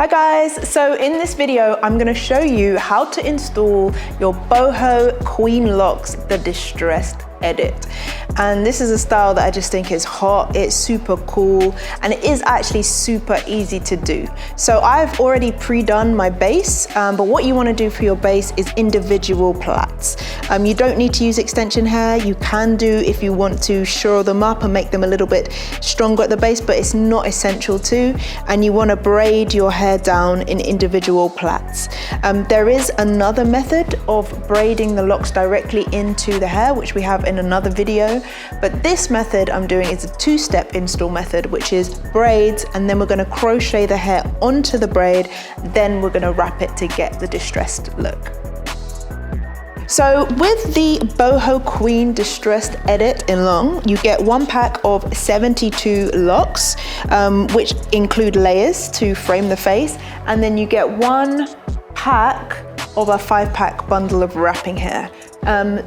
guys, so in this video I'm going to show you how to install your Boho Queen Locks the Distressed edit. And this is a style that I just think is hot, it's super cool, and it is actually super easy to do. So I've already pre-done my base, but what you want to do for your base is individual plaits. You don't need to use extension hair. You can do if you want to shore them up and make them a little bit stronger at the base, but it's not essential to, and you want to braid your hair down in individual plaits. There is another method of braiding the locks directly into the hair, which we have in another video, but this method I'm doing is a two-step install method, which is braids, and then we're going to crochet the hair onto the braid, then we're going to wrap it to get the distressed look. So with the Boho Queen Distressed edit in long, you get one pack of 72 locks, which include layers to frame the face, and then you get one pack of a 5-pack bundle of wrapping hair.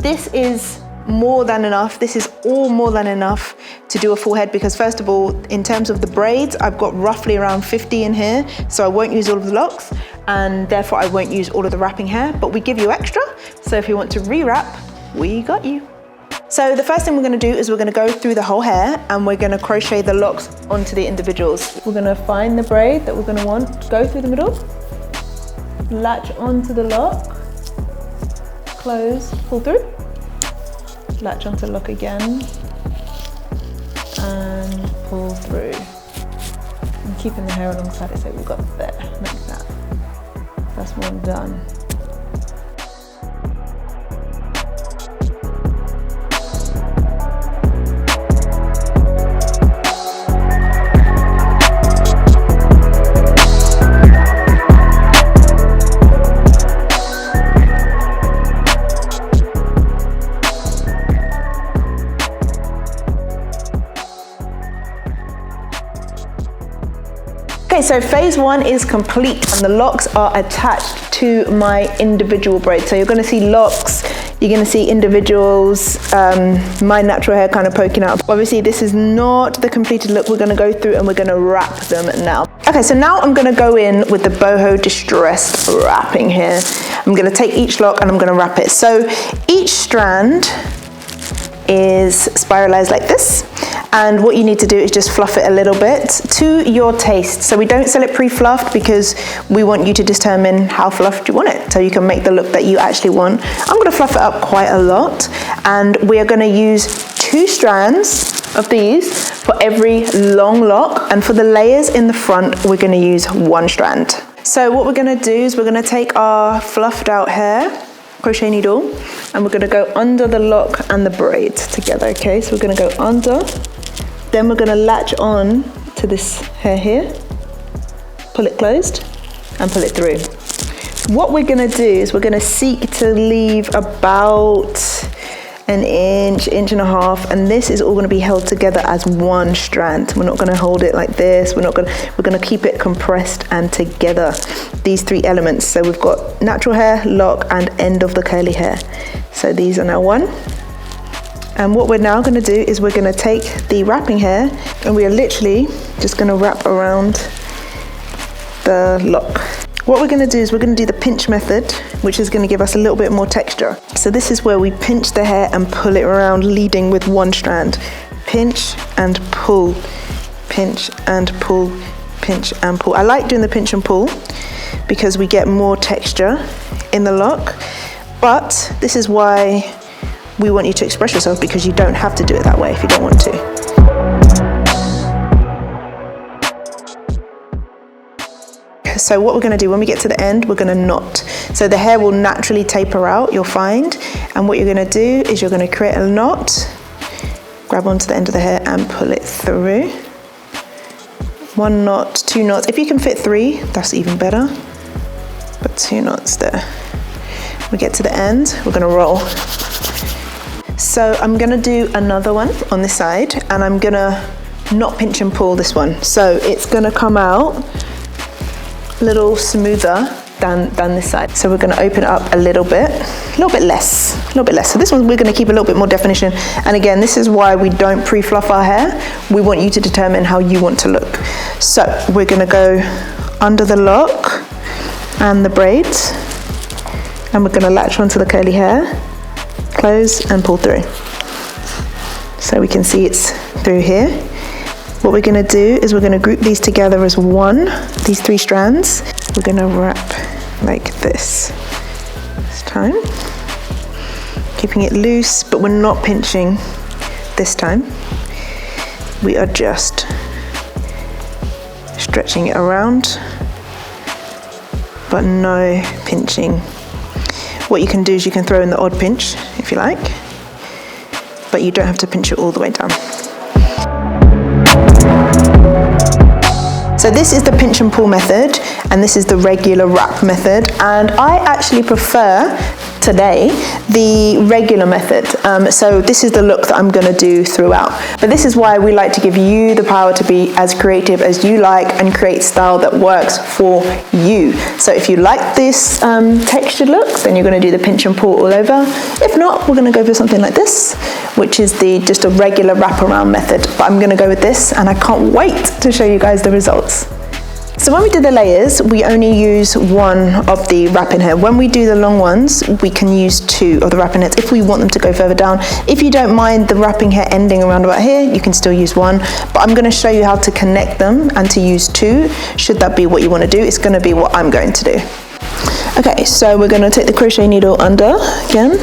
This is more than enough. This is all more than enough to do a full head, because first of all, in terms of the braids, I've got roughly around 50 in here, so I won't use all of the locks, and therefore I won't use all of the wrapping hair, but we give you extra, so if you want to rewrap, we got you. So the first thing we're going to do is we're going to go through the whole hair, and we're going to crochet the locks onto the individuals. We're going to find the braid that we're going to want, go through the middle, latch onto the lock, close, pull through, latch onto the lock again, and pull through. I'm keeping the hair alongside it, so we've got there, like that. That's one done. Okay, so phase one is complete and the locks are attached to my individual braids. So you're going to see locks, you're going to see individuals, my natural hair kind of poking out. Obviously this is not the completed look. We're going to go through and we're going to wrap them now. Okay, so now I'm going to go in with the Boho Distressed wrapping here. I'm going to take each lock and I'm going to wrap it. So each strand is spiralized like this, and what you need to do is just fluff it a little bit to your taste. So we don't sell it pre-fluffed because we want you to determine how fluffed you want it, so you can make the look that you actually want. I'm going to fluff it up quite a lot, and we are going to use 2 strands of these for every long lock, and for the layers in the front we're going to use 1 strand. So what we're going to do is we're going to take our fluffed out hair, crochet needle, and we're going to go under the lock and the braids together. Okay, so we're going to go under, then we're going to latch on to this hair here, pull it closed and pull it through. What we're going to do is we're going to seek to leave about an inch, inch and a half, and this is all going to be held together as 1 strand. We're not going to hold it like this. We're going to keep it compressed and together, these 3 elements. So we've got natural hair, lock, and end of the curly hair. So these are now 1. And what we're now going to do is we're going to take the wrapping hair and we are literally just going to wrap around the lock. What we're going to do is we're going to do the pinch method, which is going to give us a little bit more texture. So this is where we pinch the hair and pull it around, leading with 1 strand. Pinch and pull, pinch and pull, pinch and pull. I like doing the pinch and pull because we get more texture in the lock, but this is why we want you to express yourself, because you don't have to do it that way if you don't want to. So what we're going to do when we get to the end, we're going to knot. So the hair will naturally taper out, you'll find. And what you're going to do is you're going to create a knot, grab onto the end of the hair and pull it through. 1 knot, 2 knots. If you can fit 3, that's even better. But 2 knots there. We get to the end, we're going to roll. So I'm going to do another one on this side, and I'm going to not pinch and pull this one. So it's going to come out a little smoother than this side. So we're going to open it up a little bit less. So this one we're going to keep a little bit more definition. And again, this is why we don't pre-fluff our hair. We want you to determine how you want to look. So we're going to go under the lock and the braids, and we're going to latch onto the curly hair, close and pull through. So we can see it's through here. What we're going to do is we're going to group these together as one, these 3 strands. We're going to wrap like this time, keeping it loose, but we're not pinching this time. We are just stretching it around, but no pinching. What you can do is you can throw in the odd pinch if you like, but you don't have to pinch it all the way down. So this is the pinch and pull method, and this is the regular wrap method, and I actually prefer today the regular method. So this is the look that I'm going to do throughout, but this is why we like to give you the power to be as creative as you like and create style that works for you. So if you like this textured look, then you're going to do the pinch and pull all over. If not, we're going to go for something like this, which is just a regular wraparound method, but I'm going to go with this, and I can't wait to show you guys the results. So when we do the layers, we only use one of the wrapping hair. When we do the long ones, we can use 2 of the wrapping hairs if we want them to go further down. If you don't mind the wrapping hair ending around about here, you can still use 1, but I'm going to show you how to connect them and to use 2. Should that be what you want to do, it's going to be what I'm going to do. Okay, so we're going to take the crochet needle under again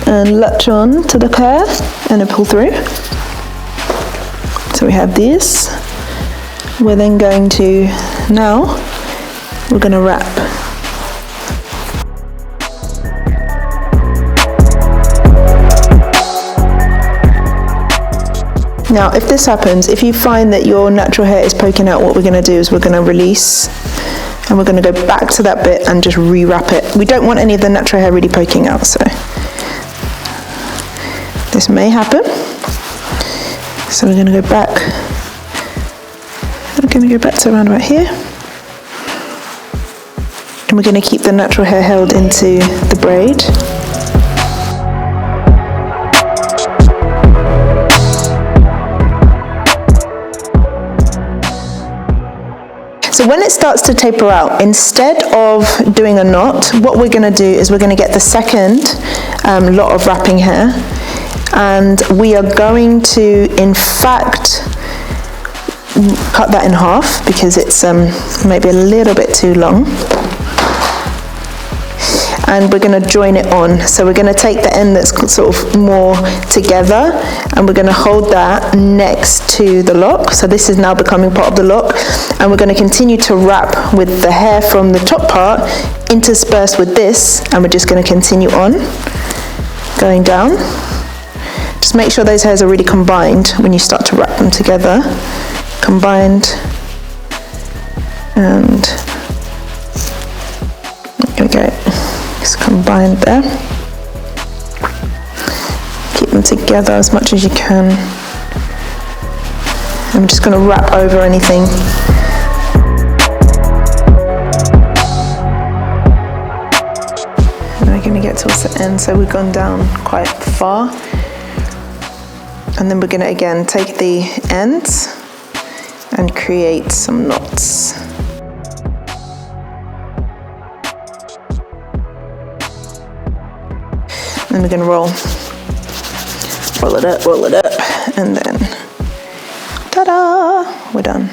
and latch on to the curve and then pull through. So we have these. We're then going to, now we're going to wrap. Now if this happens, if you find that your natural hair is poking out, what we're going to do is we're going to release, and we're going to go back to that bit and just re-wrap it. We don't want any of the natural hair really poking out, so this may happen. So we're going to go back. We're going to go back to around about here, and we're going to keep the natural hair held into the braid. So when it starts to taper out, instead of doing a knot, what we're going to do is we're going to get the second lot of wrapping hair, and we are going to, in fact, cut that in half because it's maybe a little bit too long, and we're going to join it on. So we're going to take the end that's sort of more together, and we're going to hold that next to the lock. So this is now becoming part of the lock, and we're going to continue to wrap with the hair from the top part interspersed with this, and we're just going to continue on going down. Just make sure those hairs are really combined when you start to wrap them together. Combined, and there we go, just combined there. Keep them together as much as you can. I'm just going to wrap over anything. And we're going to get towards the end, so we've gone down quite far, and then we're going to again take the ends and create some knots. And we're going to roll it up, and then ta-da, we're done.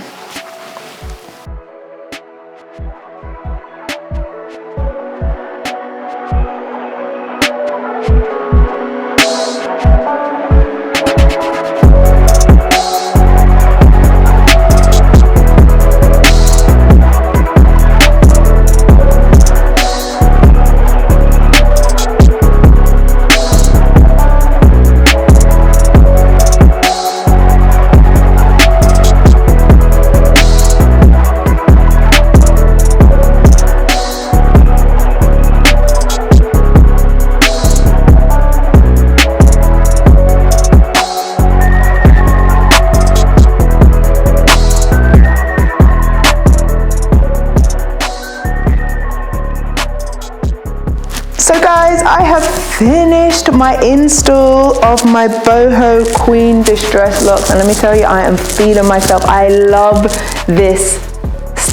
So guys, I have finished my install of my Boho Queen Distressed locks, and let me tell you, I am feeling myself. I love this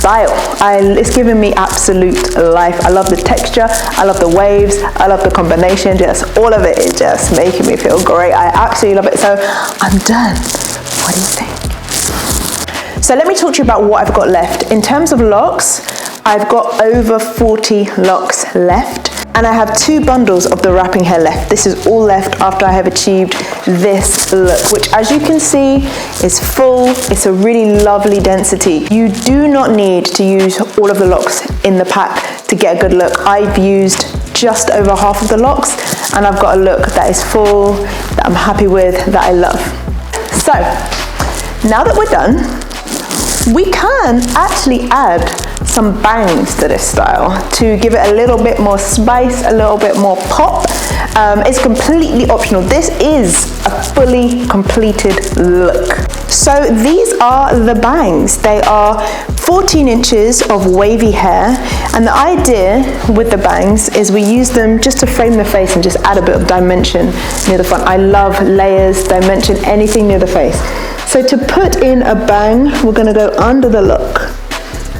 style. It's given me absolute life. I love the texture, I love the waves, I love the combination, just all of it is just making me feel great. I absolutely love it. So I'm done. What do you think? So let me talk to you about what I've got left. In terms of locks, I've got over 40 locks left. And I have 2 bundles of the wrapping hair left. This is all left after I have achieved this look, which as you can see is full. It's a really lovely density. You do not need to use all of the locks in the pack to get a good look. I've used just over half of the locks and I've got a look that is full, that I'm happy with, that I love. So now that we're done, we can actually add some bangs to this style to give it a little bit more spice, a little bit more pop. It's completely optional. This is a fully completed look. So these are the bangs. They are 14 inches of wavy hair, and the idea with the bangs is we use them just to frame the face and just add a bit of dimension near the front. I love layers, dimension, anything near the face. So to put in a bang, we're gonna go under the look.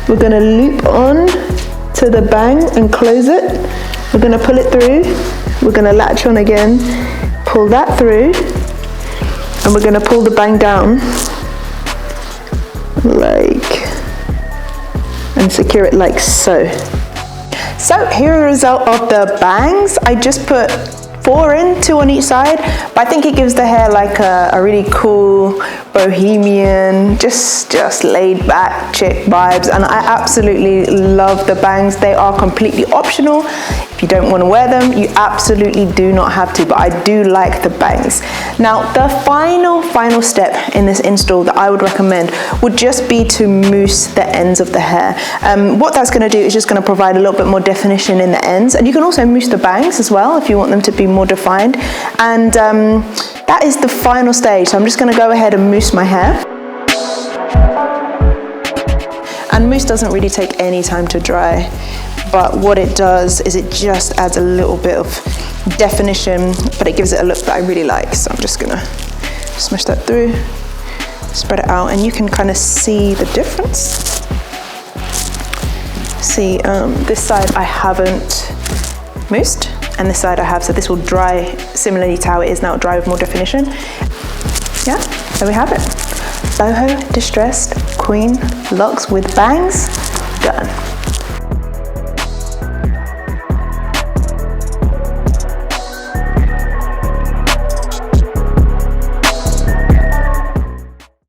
We're gonna loop on to the bang and close it. We're gonna pull it through. We're gonna latch on again, pull that through, and we're gonna pull the bang down, and secure it like so. So here are the result of the bangs. I just put 4 in, 2 on each side, but I think it gives the hair like a really cool bohemian, just laid back chick vibes, and I absolutely love the bangs. They are completely optional. If you don't want to wear them, you absolutely do not have to, but I do like the bangs. Now the final step in this install that I would recommend would just be to mousse the ends of the hair. What that's going to do is just going to provide a little bit more definition in the ends, and you can also mousse the bangs as well if you want them to be more defined. And that is the final stage. So I'm just going to go ahead and mousse my hair. And mousse doesn't really take any time to dry, but what it does is it just adds a little bit of definition, but it gives it a look that I really like. So I'm just gonna smush that through, spread it out, and you can kind of see the difference. See, this side I haven't moussed, and this side I have, so this will dry similarly to how it is now, dry with more definition. Yeah, there we have it. Boho Distressed Queen Locks with bangs, done.